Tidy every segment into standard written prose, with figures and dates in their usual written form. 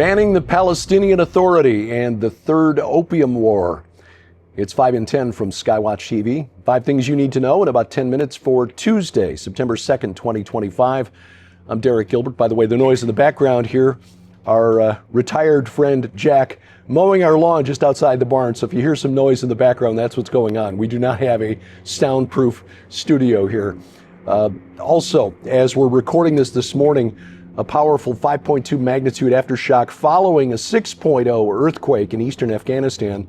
banning the Palestinian Authority and the Third Opium War. It's 5 and 10 from Skywatch TV. 5 things you need to know in about 10 minutes for Tuesday, September 2nd, 2025. I'm Derek Gilbert. By the way, the noise in the background here, our retired friend Jack mowing our lawn just outside the barn. So if you hear some noise in the background, that's what's going on. We do not have a soundproof studio here. Also, as we're recording this morning, a powerful 5.2 magnitude aftershock following a 6.0 earthquake in eastern Afghanistan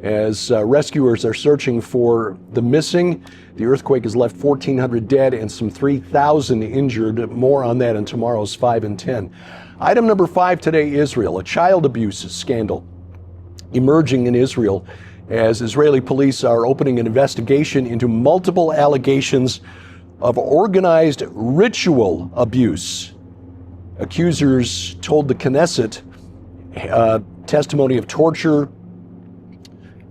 as rescuers are searching for the missing. The earthquake has left 1,400 dead and some 3,000 injured. More on that in tomorrow's 5 and 10. Item number 5 today, Israel, a child abuse scandal emerging in Israel as Israeli police are opening an investigation into multiple allegations of organized ritual abuse. Accusers told the Knesset testimony of torture,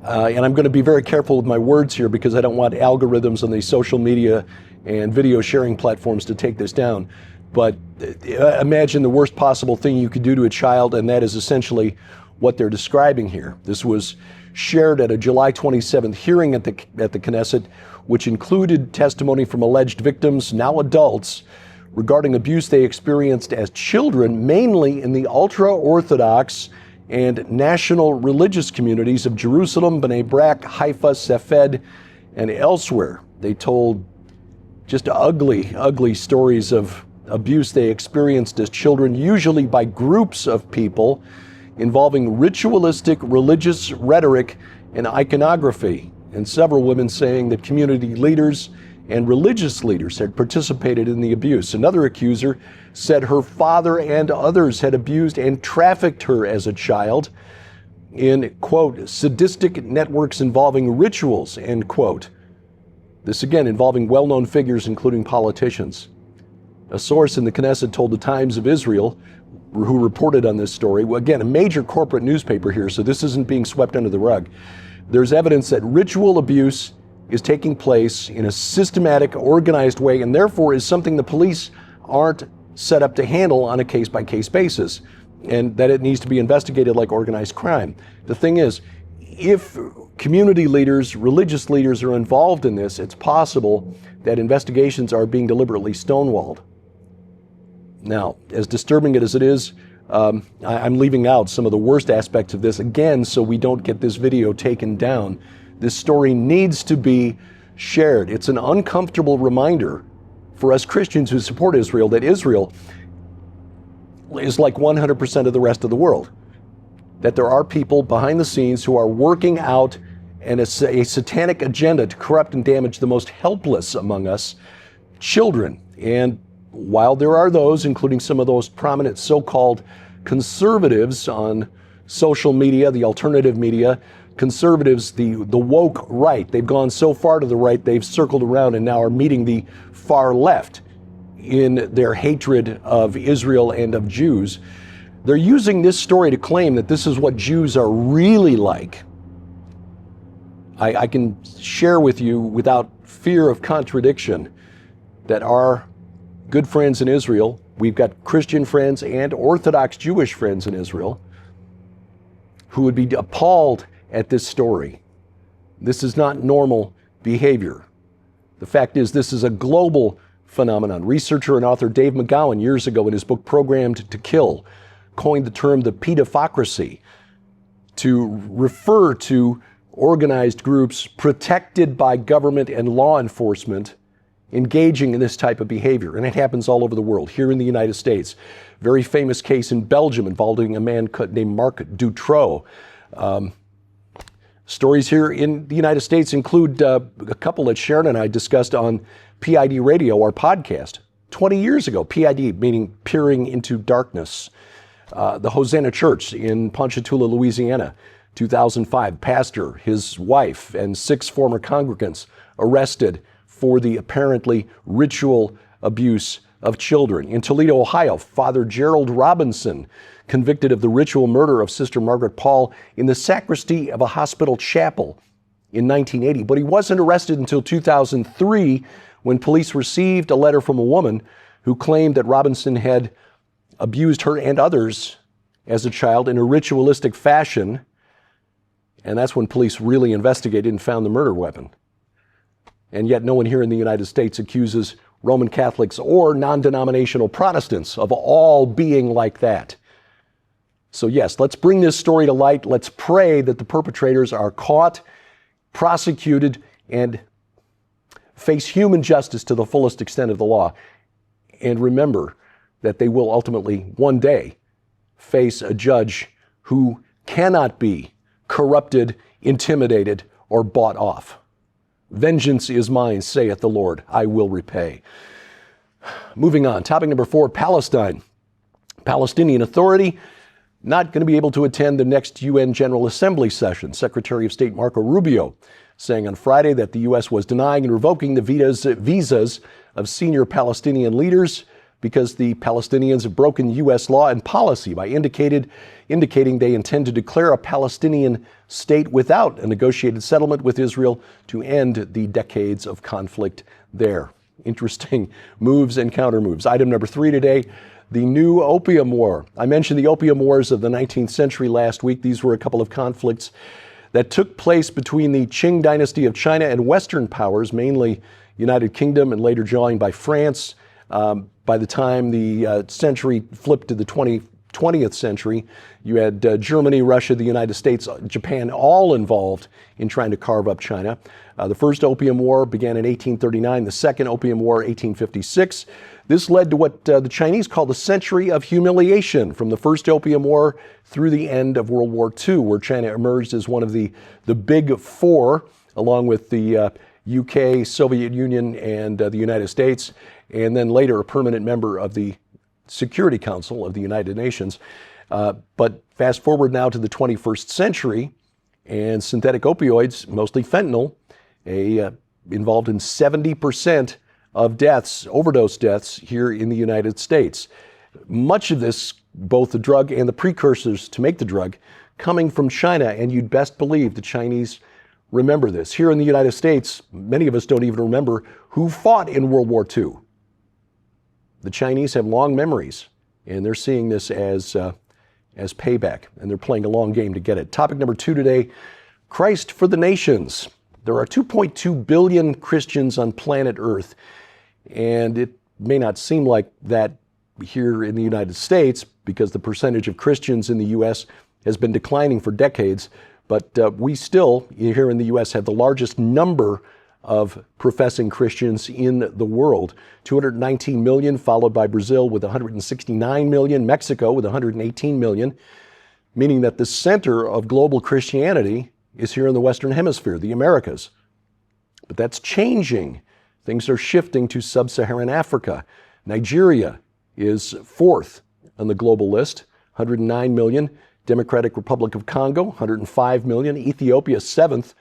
and I'm going to be very careful with my words here because I don't want algorithms on the social media and video sharing platforms to take this down. But imagine the worst possible thing you could do to a child, and that is essentially what they're describing here. This was shared at a July 27th hearing at the Knesset, which included testimony from alleged victims, now adults, regarding abuse they experienced as children, mainly in the ultra-Orthodox and national religious communities of Jerusalem, Bnei Brak, Haifa, Safed, and elsewhere. They told just ugly, ugly stories of abuse they experienced as children, usually by groups of people, involving ritualistic religious rhetoric and iconography. And several women saying that community leaders and religious leaders had participated in the abuse. Another accuser said her father and others had abused and trafficked her as a child in, quote, sadistic networks involving rituals, end quote. This again involving well-known figures, including politicians. A source in the Knesset told the Times of Israel, who reported on this story, again, a major corporate newspaper here, so this isn't being swept under the rug. There's evidence that ritual abuse is taking place in a systematic, organized way, and therefore is something the police aren't set up to handle on a case-by-case basis, and that it needs to be investigated like organized crime. The thing is, if community leaders, religious leaders are involved in this, it's possible that investigations are being deliberately stonewalled. Now, as disturbing as it is, I'm leaving out some of the worst aspects of this, again, so we don't get this video taken down. This story needs to be shared. It's an uncomfortable reminder for us Christians who support Israel that Israel is like 100% of the rest of the world. That there are people behind the scenes who are working out a satanic agenda to corrupt and damage the most helpless among us, children. And while there are those, including some of those prominent so-called conservatives on social media, the alternative media, conservatives, the woke right, they've gone so far to the right, they've circled around and now are meeting the far left in their hatred of Israel and of Jews. They're using this story to claim that this is what Jews are really like. I can share with you without fear of contradiction that our good friends in Israel, we've got Christian friends and Orthodox Jewish friends in Israel who would be appalled at this story. This is not normal behavior. The fact is, this is a global phenomenon. Researcher and author Dave McGowan, years ago in his book Programmed to Kill, coined the term the pedopocracy to refer to organized groups protected by government and law enforcement engaging in this type of behavior. And it happens all over the world. Here in the United States, very famous case in Belgium involving a man named Marc Dutroux. Stories here in the United States include a couple that Sharon and I discussed on PID Radio, our podcast, 20 years ago. PID meaning peering into darkness. The Hosanna Church in Ponchatoula, Louisiana, 2005. Pastor, his wife, and 6 former congregants arrested for the apparently ritual abuse of children. In Toledo, Ohio, Father Gerald Robinson, convicted of the ritual murder of Sister Margaret Paul in the sacristy of a hospital chapel in 1980. But he wasn't arrested until 2003 when police received a letter from a woman who claimed that Robinson had abused her and others as a child in a ritualistic fashion, and that's when police really investigated and found the murder weapon. And yet no one here in the United States accuses Roman Catholics or non-denominational Protestants of all being like that. So yes, let's bring this story to light. Let's pray that the perpetrators are caught, prosecuted, and face human justice to the fullest extent of the law. And remember that they will ultimately, one day, face a judge who cannot be corrupted, intimidated, or bought off. Vengeance is mine, saith the Lord, I will repay. Moving on, topic number 4, Palestine. Palestinian Authority not going to be able to attend the next UN General Assembly session. Secretary of State Marco Rubio saying on Friday that the U.S. was denying and revoking the visas of senior Palestinian leaders because the Palestinians have broken U.S. law and policy by indicating they intend to declare a Palestinian state without a negotiated settlement with Israel to end the decades of conflict there. Interesting moves and counter-moves. Item number 3 today, the new Opium War. I mentioned the Opium Wars of the 19th century last week. These were a couple of conflicts that took place between the Qing dynasty of China and Western powers, mainly United Kingdom and later joined by France. By the time the century flipped to the 20th century, you had Germany, Russia, the United States, Japan, all involved in trying to carve up China. The first Opium War began in 1839, the second Opium War, 1856. This led to what the Chinese call the Century of Humiliation, from the first Opium War through the end of World War II, where China emerged as one of the big four, along with the UK, Soviet Union, and the United States, and then later a permanent member of the Security Council of the United Nations. But fast forward now to the 21st century, and synthetic opioids, mostly fentanyl, involved in 70% of deaths, overdose deaths here in the United States. Much of this, both the drug and the precursors to make the drug, coming from China, and you'd best believe the Chinese remember this. Here in the United States, many of us don't even remember who fought in World War II. The Chinese have long memories, and they're seeing this as payback, and they're playing a long game to get it. Topic number 2 today, Christ for the nations. There are 2.2 billion Christians on planet Earth, and it may not seem like that here in the United States because the percentage of Christians in the U.S. has been declining for decades, but we still, here in the U.S., have the largest number of professing Christians in the world. 219 million, followed by Brazil with 169 million, Mexico with 118 million, meaning that the center of global Christianity is here in the Western Hemisphere, the Americas. But that's changing. Things are shifting to sub-Saharan Africa. Nigeria is 4th on the global list, 109 million. Democratic Republic of Congo, 105 million. Ethiopia, 7th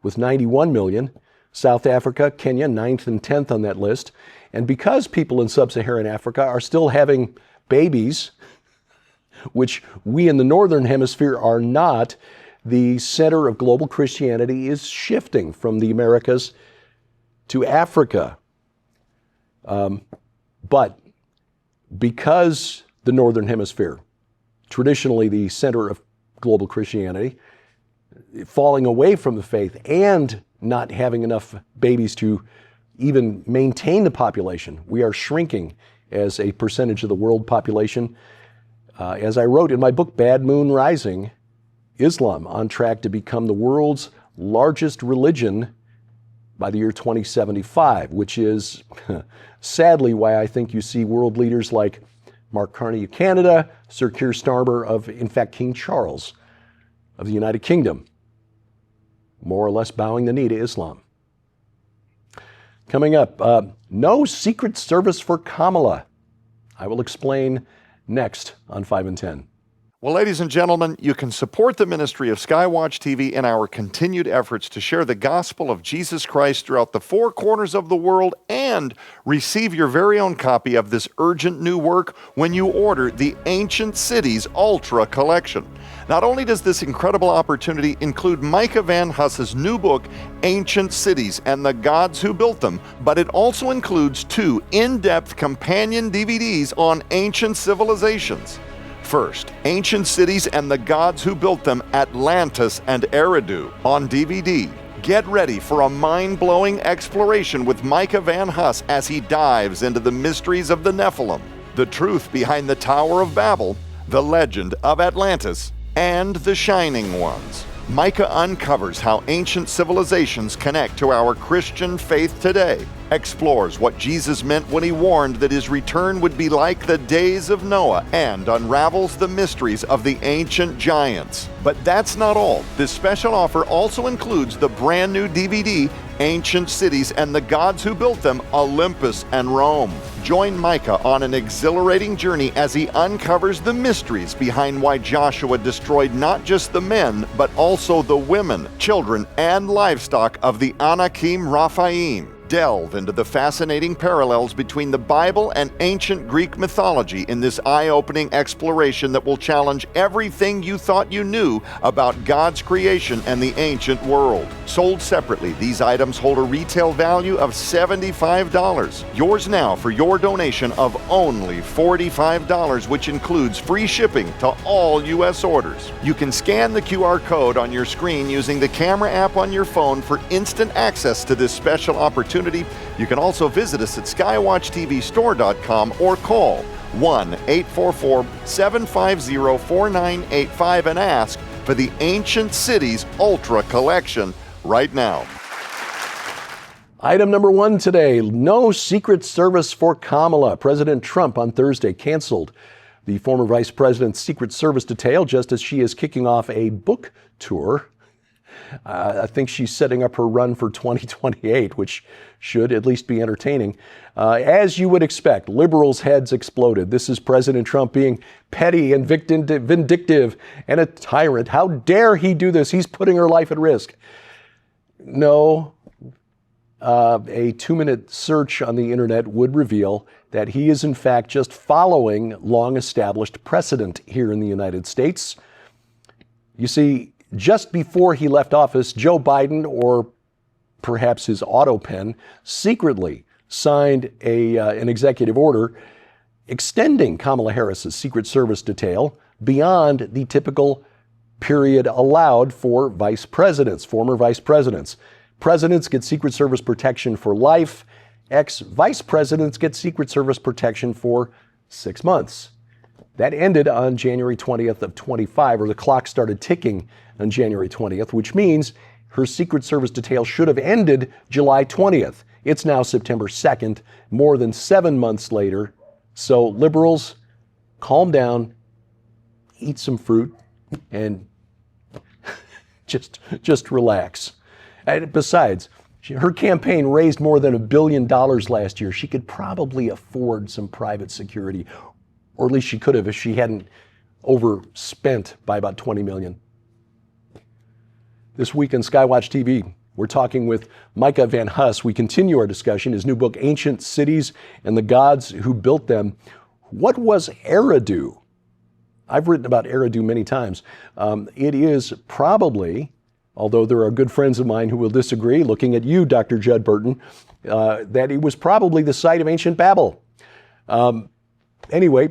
with 91 million. South Africa, Kenya, 9th and 10th on that list. And because people in sub-Saharan Africa are still having babies, which we in the Northern Hemisphere are not, the center of global Christianity is shifting from the Americas to Africa. But because the Northern Hemisphere, traditionally the center of global Christianity, falling away from the faith and not having enough babies to even maintain the population, we are shrinking as a percentage of the world population. As I wrote in my book, Bad Moon Rising, Islam on track to become the world's largest religion by the year 2075, which is sadly why I think you see world leaders like Mark Carney of Canada, Sir Keir Starmer of, in fact, King Charles of the United Kingdom, more or less bowing the knee to Islam. Coming up, no Secret Service for Kamala. I will explain next on 5 and 10. Well, ladies and gentlemen, you can support the ministry of Skywatch TV in our continued efforts to share the gospel of Jesus Christ throughout the 4 corners of the world and receive your very own copy of this urgent new work when you order the Ancient Cities Ultra Collection. Not only does this incredible opportunity include Micah Van Huss's new book, Ancient Cities and the Gods Who Built Them, but it also includes 2 in-depth companion DVDs on ancient civilizations. First, Ancient Cities and the Gods Who Built Them, Atlantis and Eridu on DVD. Get ready for a mind-blowing exploration with Micah Van Huss as he dives into the mysteries of the Nephilim, the truth behind the Tower of Babel, the legend of Atlantis, and the Shining Ones. Micah uncovers how ancient civilizations connect to our Christian faith today, explores what Jesus meant when he warned that his return would be like the days of Noah, and unravels the mysteries of the ancient giants. But that's not all. This special offer also includes the brand new DVD, Ancient Cities and the Gods Who Built Them, Olympus and Rome. Join Micah on an exhilarating journey as he uncovers the mysteries behind why Joshua destroyed not just the men, but also the women, children, and livestock of the Anakim Raphaim. Delve into the fascinating parallels between the Bible and ancient Greek mythology in this eye-opening exploration that will challenge everything you thought you knew about God's creation and the ancient world. Sold separately, these items hold a retail value of $75. Yours now for your donation of only $45, which includes free shipping to all U.S. orders. You can scan the QR code on your screen using the camera app on your phone for instant access to this special opportunity. You can also visit us at skywatchtvstore.com or call 1-844-750-4985 and ask for the Ancient Cities Ultra Collection right now. Item number one today, no Secret Service for Kamala. President Trump on Thursday canceled the former vice president's Secret Service detail just as she is kicking off a book tour. I think she's setting up her run for 2028, which should at least be entertaining. As you would expect, liberals' heads exploded. This is President Trump being petty and vindictive and a tyrant. How dare he do this? He's putting her life at risk. No, a 2-minute search on the internet would reveal that he is in fact just following long-established precedent here in the United States. You see, just before he left office, Joe Biden, or perhaps his auto pen, secretly signed an executive order extending Kamala Harris's Secret Service detail beyond the typical period allowed for vice presidents, former vice presidents. Presidents get Secret Service protection for life. Ex-vice presidents get Secret Service protection for 6 months. That ended on January 20th of 25, or the clock started ticking on January 20th, which means her Secret Service detail should have ended July 20th. It's now September 2nd, more than 7 months later. So liberals, calm down, eat some fruit, and just relax. And besides, her campaign raised more than $1 billion last year. She could probably afford some private security, or at least she could have if she hadn't overspent by about $20 million. This week on Skywatch TV, we're talking with Micah Van Huss. We continue our discussion, his new book, Ancient Cities and the Gods Who Built Them. What was Eridu? I've written about Eridu many times. It is probably, although there are good friends of mine who will disagree, looking at you, Dr. Judd Burton, that it was probably the site of ancient Babel. Anyway,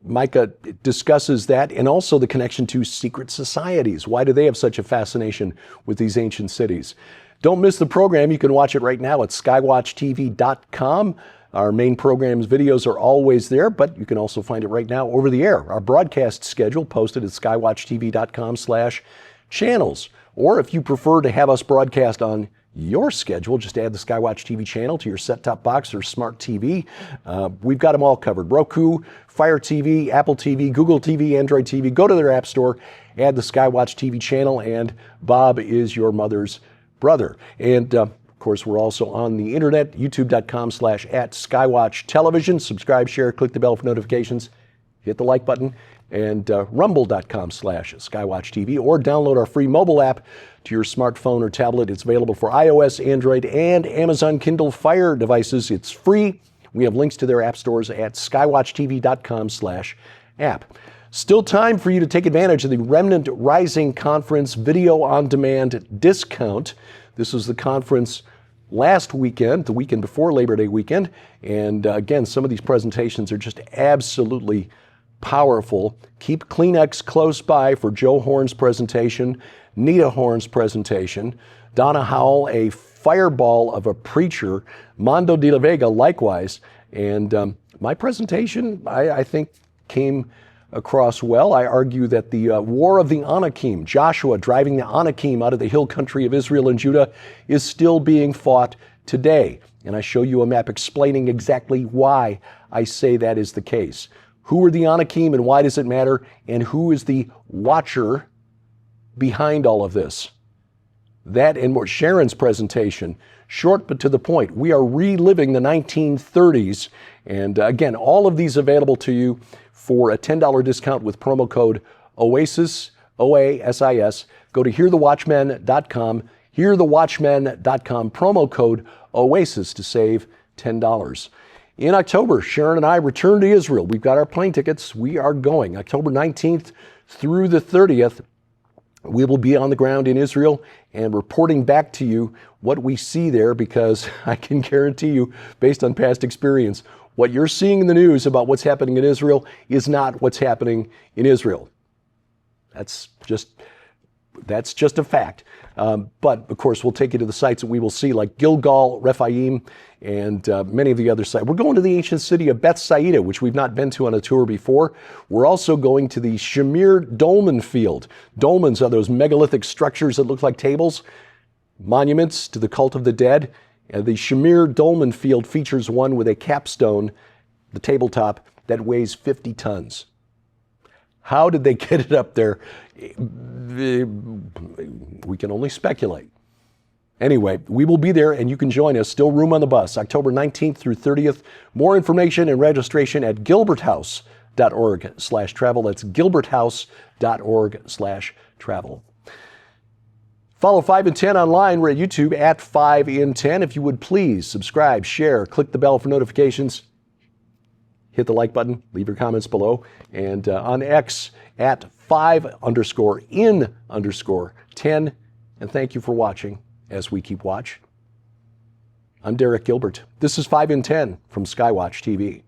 Micah discusses that and also the connection to secret societies. Why do they have such a fascination with these ancient cities? Don't miss the program. You can watch it right now at skywatchtv.com. Our main program's videos are always there, but you can also find it right now over the air. Our broadcast schedule posted at skywatchtv.com/channels. Or if you prefer to have us broadcast on your schedule, just add the Skywatch TV channel to your set-top box or smart TV. We've got them all covered. Roku, Fire TV, Apple TV, Google TV, Android TV. Go to their app store, add the Skywatch TV channel, and Bob is your mother's brother. And of course, we're also on the internet, youtube.com/@Skywatch Television. Subscribe, share, click the bell for notifications, hit the like button, and rumble.com/Skywatch TV, or download our free mobile app to your smartphone or tablet. It's available for iOS, Android, and Amazon Kindle Fire devices. It's free. We have links to their app stores at skywatchtv.com/app. Still time for you to take advantage of the Remnant Rising Conference video on demand discount. This was the conference last weekend, the weekend before Labor Day weekend. And again, some of these presentations are just absolutely powerful. Keep Kleenex close by for Joe Horn's presentation, Nita Horn's presentation, Donna Howell, a fireball of a preacher, Mondo de la Vega likewise. And my presentation, I think, came across well. I argue that the War of the Anakim, Joshua driving the Anakim out of the hill country of Israel and Judah, is still being fought today. And I show you a map explaining exactly why I say that is the case. Who are the Anakim and why does it matter? And who is the watcher behind all of this? That and more. Sharon's presentation, short but to the point. We are reliving the 1930s. And again, all of these available to you for a $10 discount with promo code OASIS, OASIS. Go to hearthewatchmen.com, hearthewatchmen.com, promo code OASIS to save $10. In October, Sharon and I return to Israel. We've got our plane tickets. We are going October 19th through the 30th. We will be on the ground in Israel and reporting back to you what we see there, because I can guarantee you, based on past experience, what you're seeing in the news about what's happening in Israel is not what's happening in Israel. That's just a fact. But of course, we'll take you to the sites that we will see, like Gilgal, Rephaim, and many of the other sites. We're going to the ancient city of Beth Saida, which we've not been to on a tour before. We're also going to the Shamir Dolmen Field. Dolmens are those megalithic structures that look like tables, monuments to the cult of the dead. And the Shamir Dolmen Field features one with a capstone, the tabletop, that weighs 50 tons. How did they get it up there? We can only speculate. Anyway, we will be there and you can join us. Still room on the bus, October 19th through 30th. More information and registration at gilberthouse.org/travel. That's gilberthouse.org/travel. Follow 5 in 10 online. We're at YouTube at 5 in 10. If you would please subscribe, share, click the bell for notifications. Hit the like button, leave your comments below. And on X at 5_in_10. And thank you for watching as we keep watch. I'm Derek Gilbert. This is 5 in 10 from Skywatch TV.